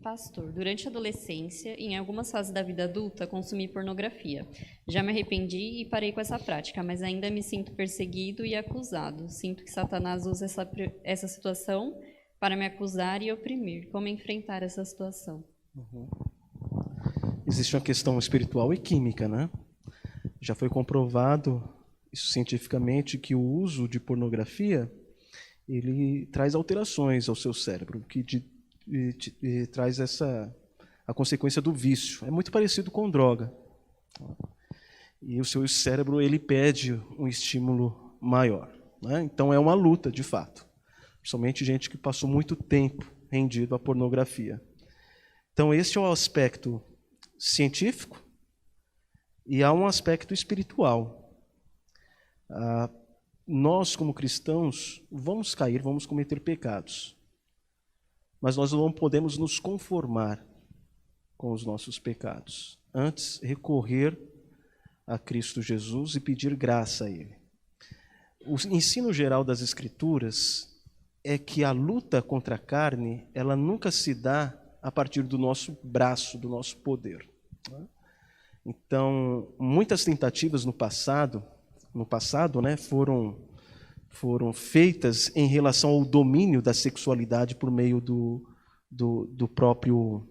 Pastor, durante a adolescência e em algumas fases da vida adulta, consumi pornografia. Já me arrependi e parei com essa prática, mas ainda me sinto perseguido e acusado. Sinto que Satanás usa essa situação para me acusar e oprimir. Como enfrentar essa situação? Existe uma questão espiritual e química, né? Já foi comprovado isso cientificamente que o uso de pornografia ele traz alterações ao seu cérebro, que traz a consequência do vício. É muito parecido com droga. E o seu cérebro ele pede um estímulo maior, né? Então é uma luta, de fato. Principalmente gente que passou muito tempo rendido à pornografia. Então esse é o aspecto científico e há um aspecto espiritual. Nós, como cristãos, vamos cair, vamos cometer pecados. Mas nós não podemos nos conformar com os nossos pecados. Antes, recorrer a Cristo Jesus e pedir graça a Ele. O ensino geral das Escrituras é que a luta contra a carne, ela nunca se dá a partir do nosso braço, do nosso poder. Então, muitas tentativas no passado, né, foram feitas em relação ao domínio da sexualidade por meio do próprio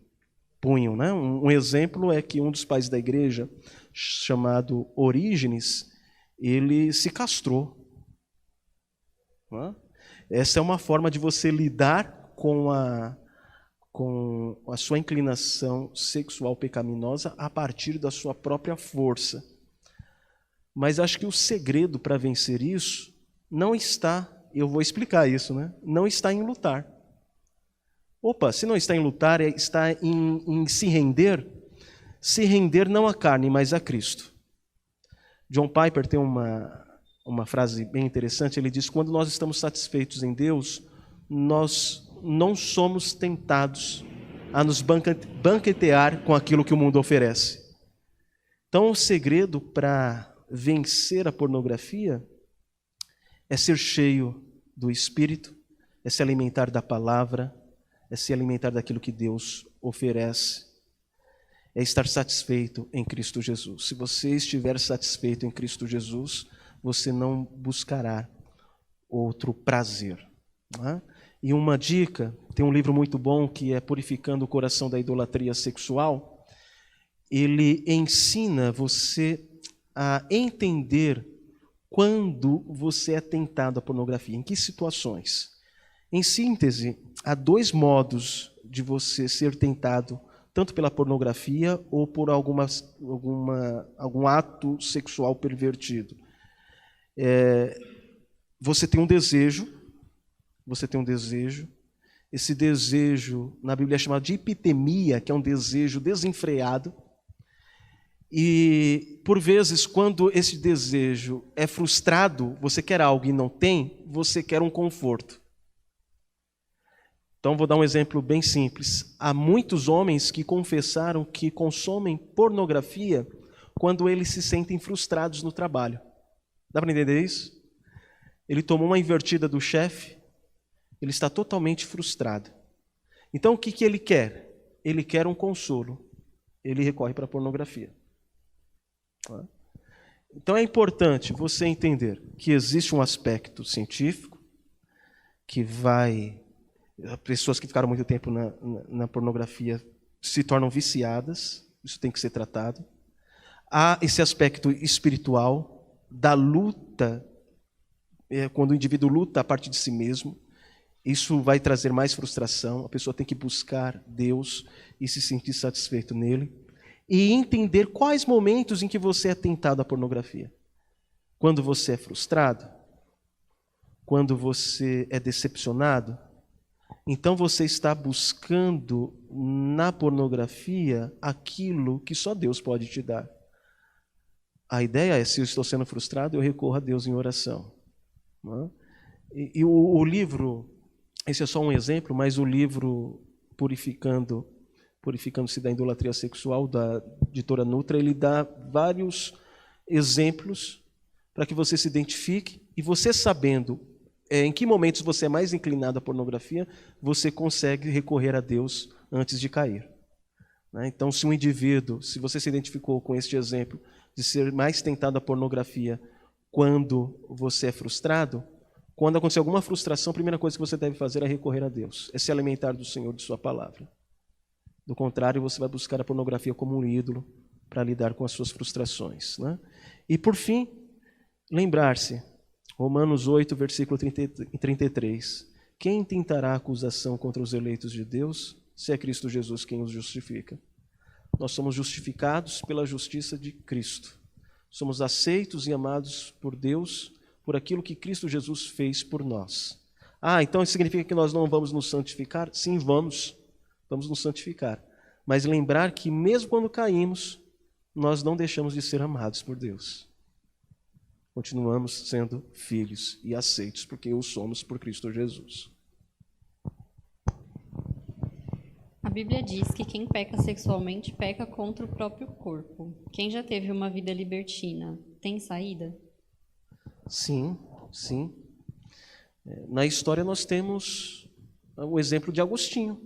punho, né? Um exemplo é que um dos pais da igreja, chamado Orígenes, ele se castrou. Né? Essa é uma forma de você lidar com a sua inclinação sexual pecaminosa a partir da sua própria força. Mas acho que o segredo para vencer isso não está, eu vou explicar isso, né? Não está em lutar. Opa, se não está em lutar, está em se render não à carne, mas a Cristo. John Piper tem uma frase bem interessante, ele diz: quando nós estamos satisfeitos em Deus, nós não somos tentados a nos banquetear com aquilo que o mundo oferece. Então o segredo para vencer a pornografia é ser cheio do Espírito, é se alimentar da palavra, é se alimentar daquilo que Deus oferece, é estar satisfeito em Cristo Jesus. Se você estiver satisfeito em Cristo Jesus, você não buscará outro prazer. Não é? E uma dica, tem um livro muito bom que é Purificando o Coração da Idolatria Sexual. Ele ensina você a entender quando você é tentado à pornografia, em que situações. Em síntese, há dois modos de você ser tentado, tanto pela pornografia ou por algum ato sexual pervertido. Você tem um desejo, esse desejo, na Bíblia é chamado de epitemia, que é um desejo desenfreado, e, por vezes, quando esse desejo é frustrado, você quer algo e não tem, você quer um conforto. Então, vou dar um exemplo bem simples. Há muitos homens que confessaram que consomem pornografia quando eles se sentem frustrados no trabalho. Dá para entender isso? Ele tomou uma invertida do chefe, ele está totalmente frustrado. Então, o que ele quer? Ele quer um consolo. Ele recorre para a pornografia. Então é importante você entender que existe um aspecto científico que pessoas que ficaram muito tempo na pornografia se tornam viciadas, isso tem que ser tratado. Há esse aspecto espiritual da luta, quando o indivíduo luta a partir de si mesmo, isso vai trazer mais frustração, a pessoa tem que buscar Deus e se sentir satisfeito nele. E entender quais momentos em que você é tentado à pornografia. Quando você é frustrado, quando você é decepcionado, então você está buscando na pornografia aquilo que só Deus pode te dar. A ideia é, se eu estou sendo frustrado, eu recorro a Deus em oração. E o livro, esse é só um exemplo, mas o livro Purificando-se da Idolatria Sexual, da editora Nutra, ele dá vários exemplos para que você se identifique e você sabendo em que momentos você é mais inclinado à pornografia, você consegue recorrer a Deus antes de cair. Né? Então, se um indivíduo, se você se identificou com este exemplo de ser mais tentado à pornografia quando você é frustrado, quando acontecer alguma frustração, a primeira coisa que você deve fazer é recorrer a Deus, é se alimentar do Senhor, de sua palavra. Do contrário, você vai buscar a pornografia como um ídolo para lidar com as suas frustrações. Né? E, por fim, lembrar-se, Romanos 8, versículo 33. Quem tentará acusação contra os eleitos de Deus, se é Cristo Jesus quem os justifica? Nós somos justificados pela justiça de Cristo. Somos aceitos e amados por Deus por aquilo que Cristo Jesus fez por nós. Então isso significa que nós não vamos nos santificar? Sim, vamos nos santificar. Mas lembrar que mesmo quando caímos, nós não deixamos de ser amados por Deus. Continuamos sendo filhos e aceitos porque o somos por Cristo Jesus. A Bíblia diz que quem peca sexualmente peca contra o próprio corpo. Quem já teve uma vida libertina, tem saída? Sim. Na história nós temos o exemplo de Agostinho.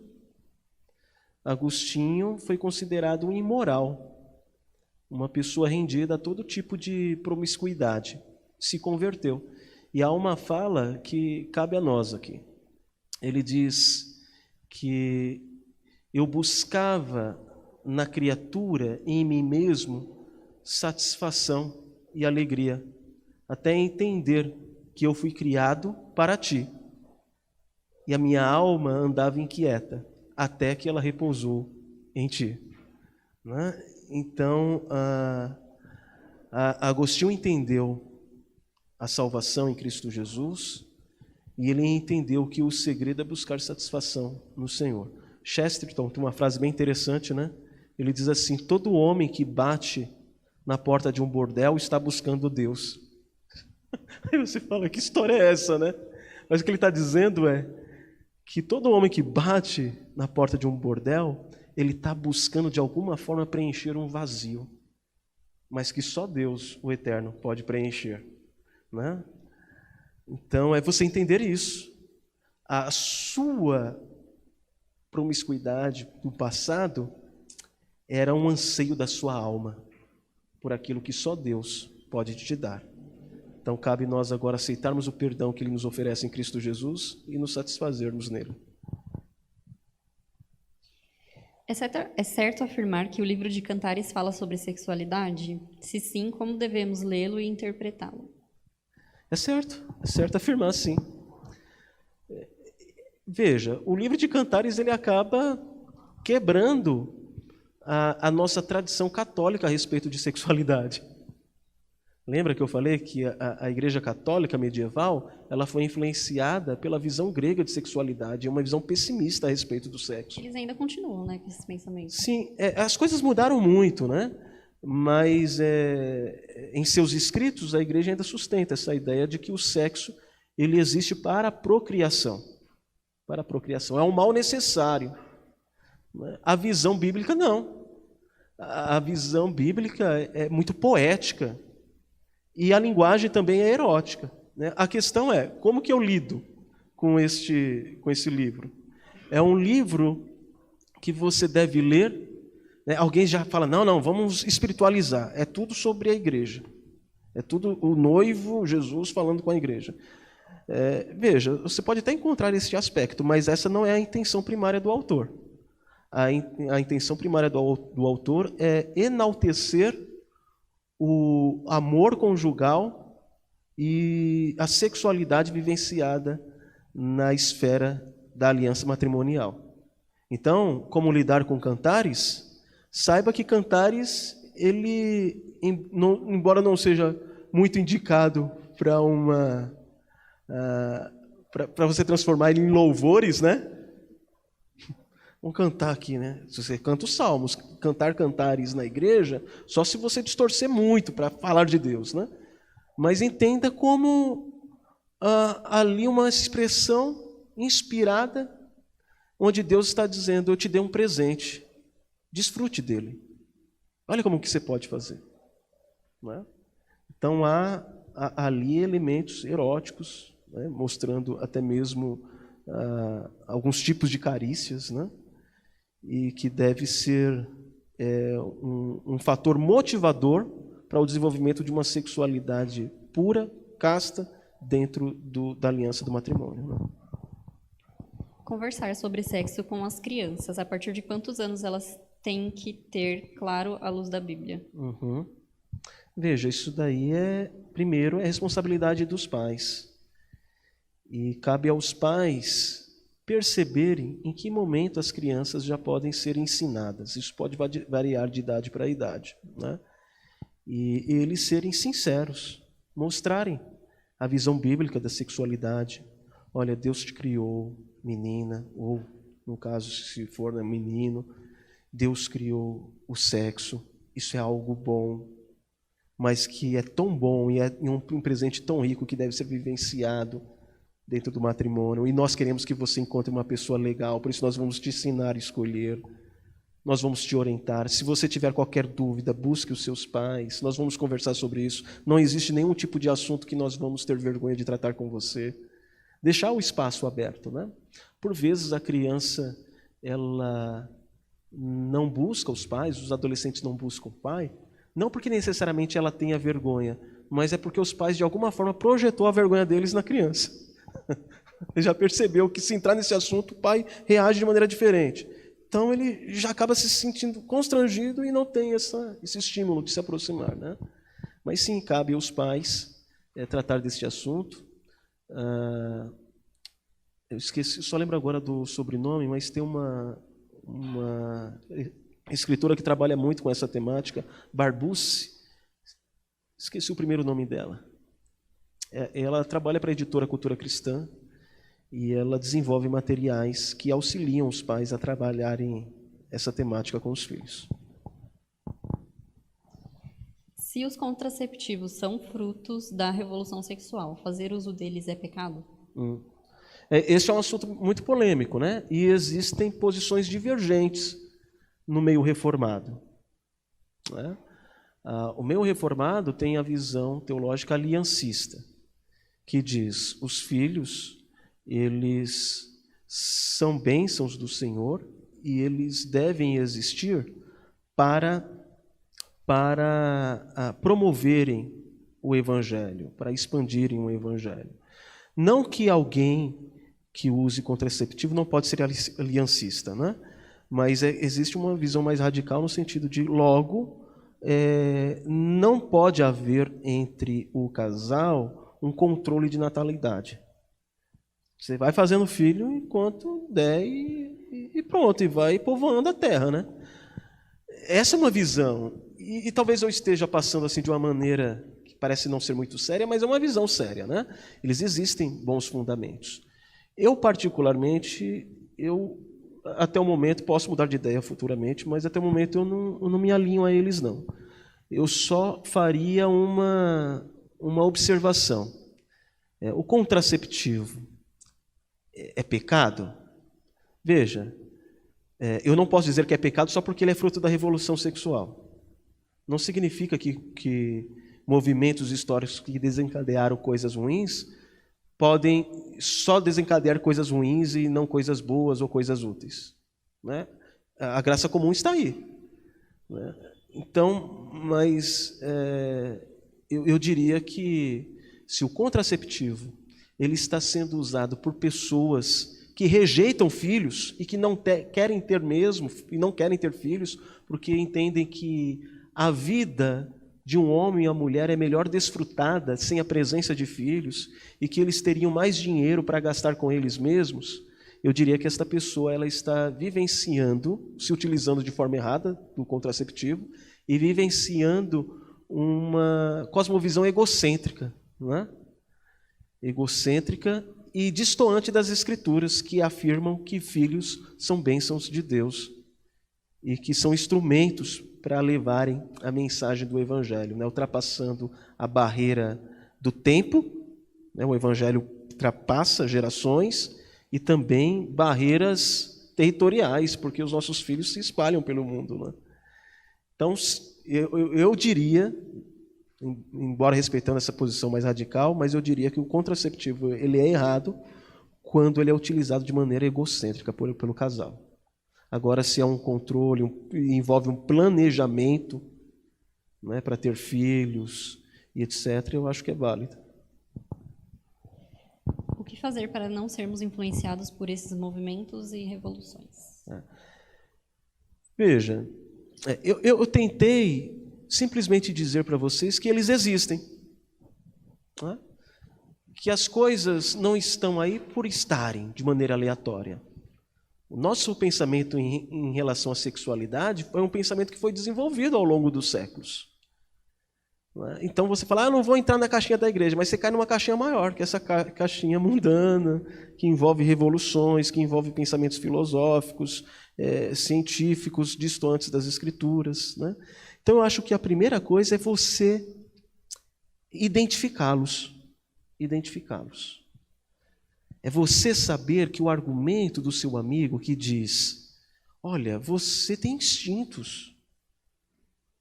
Agostinho foi considerado um imoral, uma pessoa rendida a todo tipo de promiscuidade. Se converteu. E há uma fala que cabe a nós aqui. Ele diz que eu buscava na criatura, em mim mesmo, satisfação e alegria, até entender que eu fui criado para ti. E a minha alma andava inquieta, até que ela repousou em ti. Né? Então, Agostinho entendeu a salvação em Cristo Jesus e ele entendeu que o segredo é buscar satisfação no Senhor. Chesterton tem uma frase bem interessante, né? Ele diz assim: todo homem que bate na porta de um bordel está buscando Deus. Aí você fala, que história é essa, né? Mas o que ele está dizendo é que todo homem que bate na porta de um bordel, ele está buscando de alguma forma preencher um vazio, mas que só Deus, o Eterno, pode preencher. Né? Então, é você entender isso. A sua promiscuidade do passado era um anseio da sua alma por aquilo que só Deus pode te dar. Então, cabe nós agora aceitarmos o perdão que Ele nos oferece em Cristo Jesus e nos satisfazermos nele. É certo afirmar que o livro de Cantares fala sobre sexualidade? Se sim, como devemos lê-lo e interpretá-lo? É certo afirmar, sim. Veja, o livro de Cantares ele acaba quebrando a nossa tradição católica a respeito de sexualidade. Lembra que eu falei que a Igreja Católica medieval ela foi influenciada pela visão grega de sexualidade, uma visão pessimista a respeito do sexo. Eles ainda continuam, né, com esse pensamento. Sim, as coisas mudaram muito, né? Mas em seus escritos a Igreja ainda sustenta essa ideia de que o sexo ele existe para a procriação. Para a procriação. É um mal necessário. A visão bíblica não. A visão bíblica é muito poética. E a linguagem também é erótica. Né? A questão é, como que eu lido com esse livro? É um livro que você deve ler. Né? Alguém já fala, não, vamos espiritualizar. É tudo sobre a igreja. É tudo o noivo Jesus falando com a igreja. Veja, você pode até encontrar esse aspecto, mas essa não é a intenção primária do autor. A intenção primária do autor é enaltecer o amor conjugal e a sexualidade vivenciada na esfera da aliança matrimonial. Então, como lidar com Cantares? Saiba que Cantares, ele, embora não seja muito indicado para você transformar ele em louvores, né? Vamos cantar aqui, né? Se você canta os salmos, cantar cantares na igreja, só se você distorcer muito para falar de Deus, né? Mas entenda como ali uma expressão inspirada, onde Deus está dizendo, eu te dei um presente, desfrute dele. Olha como que você pode fazer. Não é? Então há ali elementos eróticos, né? Mostrando até mesmo alguns tipos de carícias, né? e que deve ser um fator motivador para o desenvolvimento de uma sexualidade pura, casta, dentro da aliança do matrimônio, né? Conversar sobre sexo com as crianças. A partir de quantos anos elas têm que ter claro a luz da Bíblia? Uhum. Veja, isso daí primeiro, é responsabilidade dos pais. E cabe aos pais perceberem em que momento as crianças já podem ser ensinadas. Isso pode variar de idade para idade, né? E eles serem sinceros, mostrarem a visão bíblica da sexualidade. Olha, Deus te criou menina, ou, no caso, se for menino, Deus criou o sexo, isso é algo bom, mas que é tão bom e é um presente tão rico que deve ser vivenciado dentro do matrimônio. E nós queremos que você encontre uma pessoa legal, por isso nós vamos te ensinar a escolher, nós vamos te orientar. Se você tiver qualquer dúvida, busque os seus pais, nós vamos conversar sobre isso. Não existe nenhum tipo de assunto que nós vamos ter vergonha de tratar com você. Deixar o espaço aberto, né? Por vezes a criança, ela não busca os pais, os adolescentes não buscam o pai, não porque necessariamente ela tenha vergonha, mas é porque os pais de alguma forma projetou a vergonha deles na criança. Ele já percebeu que se entrar nesse assunto, o pai reage de maneira diferente. Então ele já acaba se sentindo constrangido e não tem esse estímulo de se aproximar, né? Mas sim, cabe aos pais tratar deste assunto. Eu esqueci, só lembro agora do sobrenome, mas tem uma escritora que trabalha muito com essa temática, Barbucci. Esqueci o primeiro nome dela. Ela trabalha para a editora Cultura Cristã e ela desenvolve materiais que auxiliam os pais a trabalharem essa temática com os filhos. Se os contraceptivos são frutos da revolução sexual, fazer uso deles é pecado? Esse é um assunto muito polêmico, né? E existem posições divergentes no meio reformado, né? O meio reformado tem a visão teológica aliancista, que diz: os filhos, eles são bênçãos do Senhor e eles devem existir para promoverem o Evangelho, para expandirem o Evangelho. Não que alguém que use contraceptivo não pode ser aliancista, né? Mas existe uma visão mais radical no sentido de, logo, não pode haver entre o casal um controle de natalidade. Você vai fazendo filho enquanto der e pronto, e vai povoando a terra, né? Essa é uma visão, e talvez eu esteja passando assim de uma maneira que parece não ser muito séria, mas é uma visão séria, né? Eles existem bons fundamentos. Eu, particularmente, até o momento, posso mudar de ideia futuramente, mas até o momento eu não me alinho a eles, não. Eu só faria uma observação. O contraceptivo é pecado? Veja, eu não posso dizer que é pecado só porque ele é fruto da revolução sexual. Não significa que movimentos históricos que desencadearam coisas ruins podem só desencadear coisas ruins e não coisas boas ou coisas úteis, né? A graça comum está aí, né? Então, mas eu diria que se o contraceptivo ele está sendo usado por pessoas que rejeitam filhos e que não querem ter mesmo e não querem ter filhos porque entendem que a vida de um homem e uma mulher é melhor desfrutada sem a presença de filhos e que eles teriam mais dinheiro para gastar com eles mesmos, eu diria que esta pessoa ela está vivenciando, se utilizando de forma errada do contraceptivo e vivenciando uma cosmovisão egocêntrica, não é? Egocêntrica e destoante das Escrituras que afirmam que filhos são bênçãos de Deus e que são instrumentos para levarem a mensagem do Evangelho, né? Ultrapassando a barreira do tempo, né? O Evangelho ultrapassa gerações e também barreiras territoriais, porque os nossos filhos se espalham pelo mundo, né? Então, eu diria, embora respeitando essa posição mais radical, mas eu diria que o contraceptivo ele é errado quando ele é utilizado de maneira egocêntrica pelo casal. Agora, se é um controle, envolve um planejamento, né, para ter filhos e etc., eu acho que é válido. O que fazer para não sermos influenciados por esses movimentos e revoluções? Veja, eu tentei simplesmente dizer para vocês que eles existem. Né? Que as coisas não estão aí por estarem de maneira aleatória. O nosso pensamento em relação à sexualidade foi um pensamento que foi desenvolvido ao longo dos séculos. Então você fala, eu não vou entrar na caixinha da igreja, mas você cai numa caixinha maior, que é essa caixinha mundana, que envolve revoluções, que envolve pensamentos filosóficos, científicos, distantes das escrituras. Né? Então eu acho que a primeira coisa é você identificá-los. É você saber que o argumento do seu amigo que diz, olha, você tem instintos.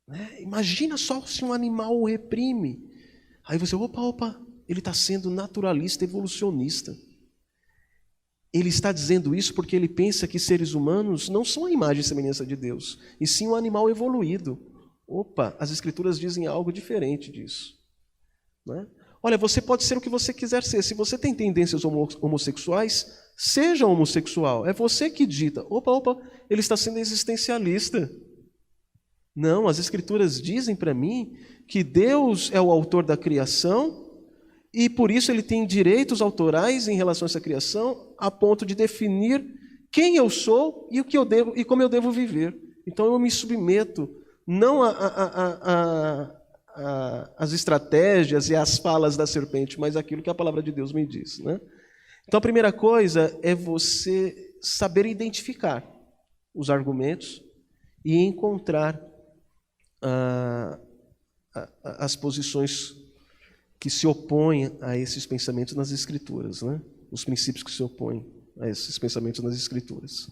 Né? Imagina só se um animal o reprime. Aí você, opa, ele está sendo naturalista, evolucionista. Ele está dizendo isso porque ele pensa que seres humanos não são a imagem e semelhança de Deus, e sim um animal evoluído. Opa, as escrituras dizem algo diferente disso. Né? Olha, você pode ser o que você quiser ser. Se você tem tendências homossexuais, seja homossexual. É você que dita. Opa, ele está sendo existencialista. Não, as escrituras dizem para mim que Deus é o autor da criação e por isso ele tem direitos autorais em relação a essa criação a ponto de definir quem eu sou e o que eu devo e como eu devo viver. Então eu me submeto não às estratégias e às falas da serpente, mas àquilo que a palavra de Deus me diz. Né? Então a primeira coisa é você saber identificar os argumentos e encontrar as posições que se opõem a esses pensamentos nas Escrituras, né? Os princípios que se opõem a esses pensamentos nas Escrituras.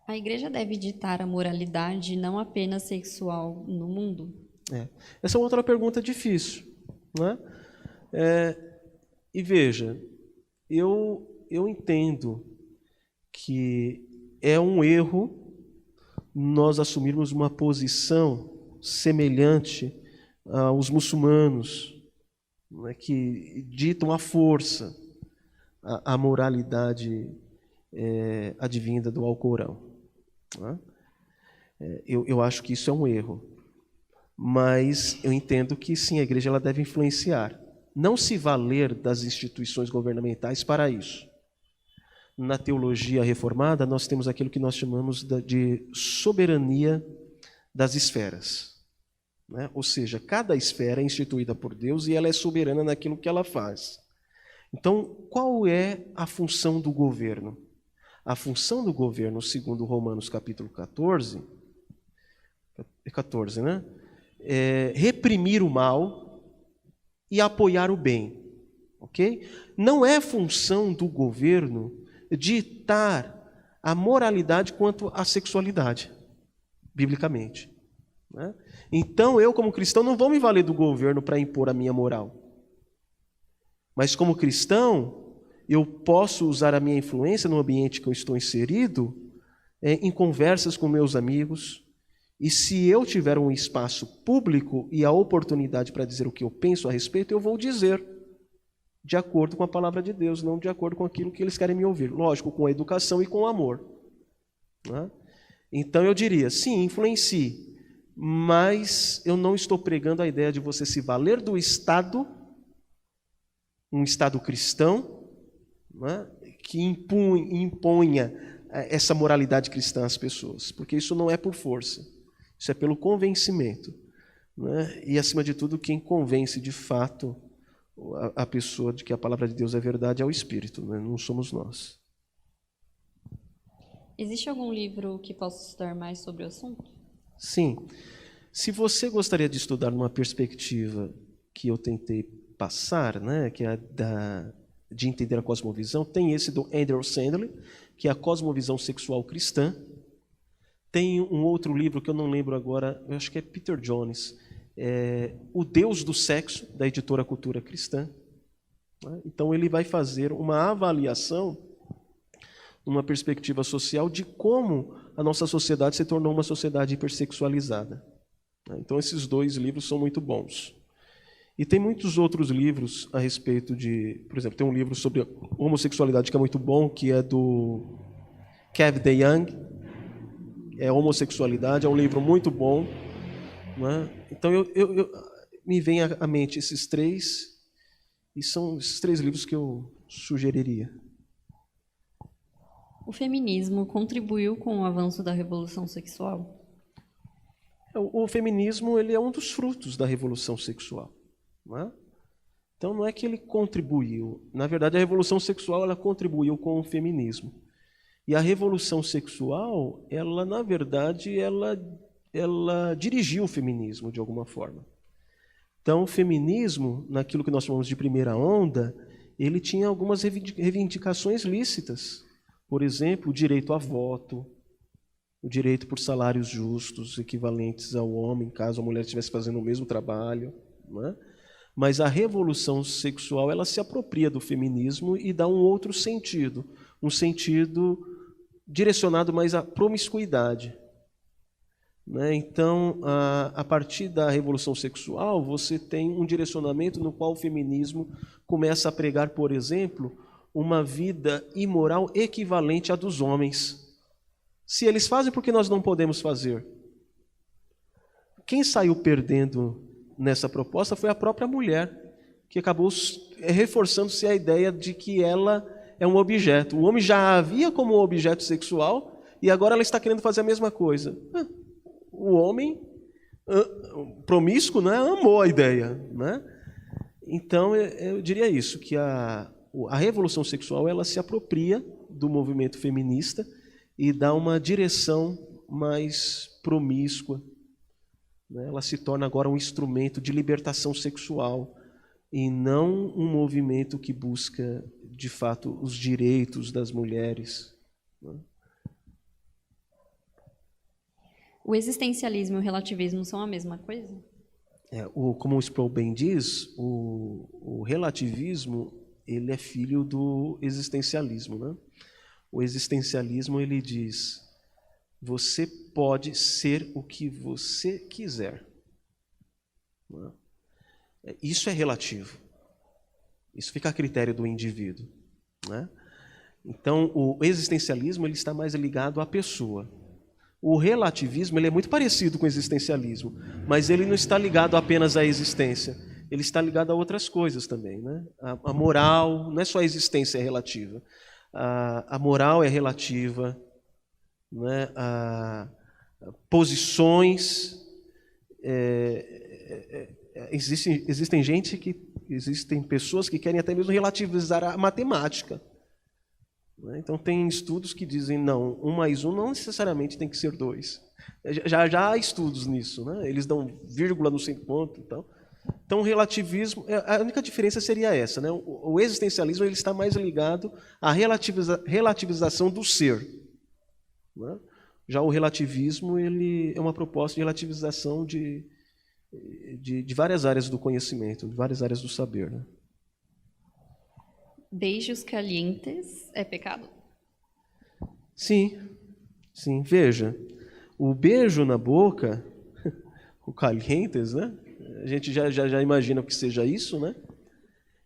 A igreja deve ditar a moralidade não apenas sexual no mundo? Essa é outra pergunta difícil. Né? E veja, eu entendo que é um erro nós assumirmos uma posição semelhante aos muçulmanos, né, que ditam à força a moralidade advinda do Alcorão. Né? Eu acho que isso é um erro, mas eu entendo que sim, a igreja ela deve influenciar, não se valer das instituições governamentais para isso. Na teologia reformada, nós temos aquilo que nós chamamos de soberania das esferas. Né? Ou seja, cada esfera é instituída por Deus e ela é soberana naquilo que ela faz. Então, qual é a função do governo? A função do governo, segundo Romanos capítulo 14, né? É reprimir o mal e apoiar o bem. Okay? Não é função do governo ditar a moralidade quanto à sexualidade, biblicamente. Né? Então, eu, como cristão, não vou me valer do governo para impor a minha moral. Mas, como cristão, eu posso usar a minha influência no ambiente que eu estou inserido, em conversas com meus amigos, e se eu tiver um espaço público e a oportunidade para dizer o que eu penso a respeito, eu vou dizer de acordo com a palavra de Deus, não de acordo com aquilo que eles querem me ouvir. Lógico, com a educação e com o amor. Né? Então eu diria, sim, influencie, mas eu não estou pregando a ideia de você se valer do Estado, um Estado cristão, né, que imponha essa moralidade cristã às pessoas, porque isso não é por força, isso é pelo convencimento. Né? E, acima de tudo, quem convence de fato a pessoa de que a palavra de Deus é verdade é o Espírito, né? Não somos nós. Existe algum livro que possa estudar mais sobre o assunto? Sim. Se você gostaria de estudar numa perspectiva que eu tentei passar, né, que é de entender a cosmovisão, tem esse do Andrew Sandler, que é a cosmovisão sexual cristã. Tem um outro livro que eu não lembro agora, eu acho que é Peter Jones, O Deus do Sexo, da editora Cultura Cristã. Então ele vai fazer uma avaliação uma perspectiva social de como a nossa sociedade se tornou uma sociedade hipersexualizada. Então, esses 2 livros são muito bons. E tem muitos outros livros a respeito de... Por exemplo, tem um livro sobre homossexualidade que é muito bom, que é do Kev DeYoung, é Homossexualidade, é um livro muito bom. Não é? Então, me vem à mente esses 3, e são esses 3 livros que eu sugeriria. O feminismo contribuiu com o avanço da revolução sexual? O feminismo ele é um dos frutos da revolução sexual. Não é? Então, não é que ele contribuiu. Na verdade, a revolução sexual ela contribuiu com o feminismo. E a revolução sexual, ela, na verdade, ela dirigiu o feminismo de alguma forma. Então, o feminismo, naquilo que nós chamamos de primeira onda, ele tinha algumas reivindicações lícitas. Por exemplo, o direito a voto, o direito por salários justos, equivalentes ao homem, caso a mulher estivesse fazendo o mesmo trabalho. Não é? Mas a revolução sexual ela se apropria do feminismo e dá um outro sentido, um sentido direcionado mais à promiscuidade. Né? Então, a partir da revolução sexual, você tem um direcionamento no qual o feminismo começa a pregar, por exemplo, uma vida imoral equivalente à dos homens. Se eles fazem, por que nós não podemos fazer? Quem saiu perdendo nessa proposta foi a própria mulher, que acabou reforçando-se a ideia de que ela é um objeto. O homem já a havia como um objeto sexual e agora ela está querendo fazer a mesma coisa. O homem promíscuo, né, amou a ideia. Né? Então, eu diria isso, que a revolução sexual ela se apropria do movimento feminista e dá uma direção mais promíscua. Ela se torna agora um instrumento de libertação sexual e não um movimento que busca, de fato, os direitos das mulheres. O existencialismo e o relativismo são a mesma coisa? Como o Sproul bem diz, o relativismo ele é filho do existencialismo. Né? O existencialismo ele diz: você pode ser o que você quiser. Isso é relativo. Isso fica a critério do indivíduo. Né? Então, o existencialismo ele está mais ligado à pessoa. O relativismo ele é muito parecido com o existencialismo, mas ele não está ligado apenas à existência. Ele está ligado a outras coisas também. Né? A moral, não é só a existência é relativa. A moral é relativa. Né, posições, existem pessoas que querem até mesmo relativizar a matemática. Né? Então tem estudos que dizem não, 1 mais 1 não necessariamente tem que ser 2. Já há estudos nisso, né? Eles dão vírgula no sem ponto e tal. Então o relativismo, a única diferença seria essa, né? O existencialismo ele está mais ligado à relativização do ser. Né? Já o relativismo ele é uma proposta de relativização de várias áreas do conhecimento, de várias áreas do saber. Né? Beijos calientes é pecado? Sim. Veja, o beijo na boca, o calientes, né? A gente já imagina que seja isso, né?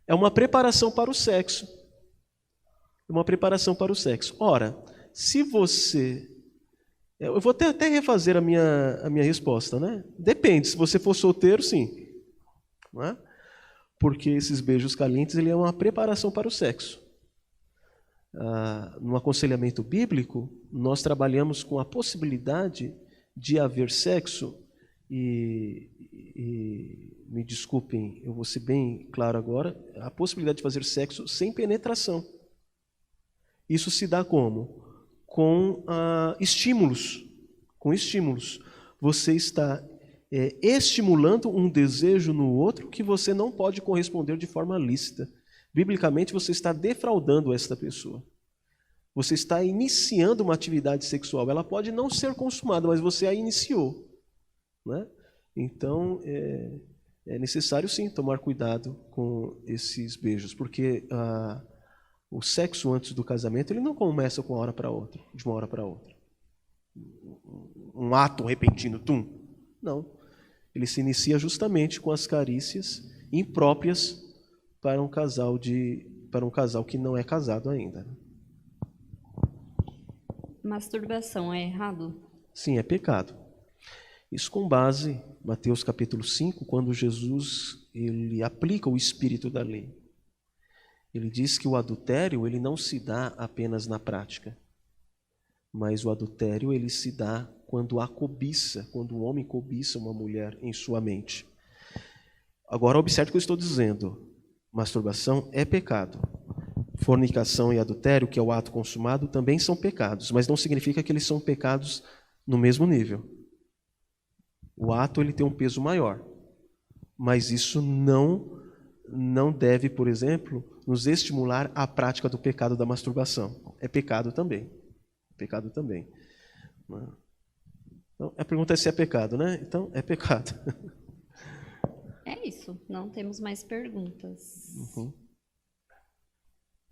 É uma preparação para o sexo. Ora, se você... Eu vou até refazer a minha resposta, né? Depende, se você for solteiro, sim. Não é? Porque esses beijos calientes ele é uma preparação para o sexo. No aconselhamento bíblico, nós trabalhamos com a possibilidade de haver sexo e me desculpem, eu vou ser bem claro agora, a possibilidade de fazer sexo sem penetração. Isso se dá como? Com estímulos. Você está estimulando um desejo no outro que você não pode corresponder de forma lícita. Biblicamente, você está defraudando esta pessoa. Você está iniciando uma atividade sexual. Ela pode não ser consumada, mas você a iniciou. Né? Então, é necessário, sim, tomar cuidado com esses beijos, porque O sexo antes do casamento, ele não começa com uma hora para outra, de uma hora para outra. Um ato repentino, tum. Não. Ele se inicia justamente com as carícias impróprias para um casal que não é casado ainda. Masturbação é errado? Sim, é pecado. Isso com base em Mateus capítulo 5, quando Jesus ele aplica o espírito da lei. Ele diz que o adultério ele não se dá apenas na prática, mas o adultério ele se dá quando há cobiça, quando o homem cobiça uma mulher em sua mente. Agora observe o que eu estou dizendo. Masturbação é pecado. Fornicação e adultério, que é o ato consumado, também são pecados, mas não significa que eles são pecados no mesmo nível. O ato ele tem um peso maior, mas isso não deve, por exemplo, nos estimular à prática do pecado da masturbação. É pecado também. Pecado também. Então, a pergunta é se é pecado, né? Então, é pecado. É isso. Não temos mais perguntas. Uhum.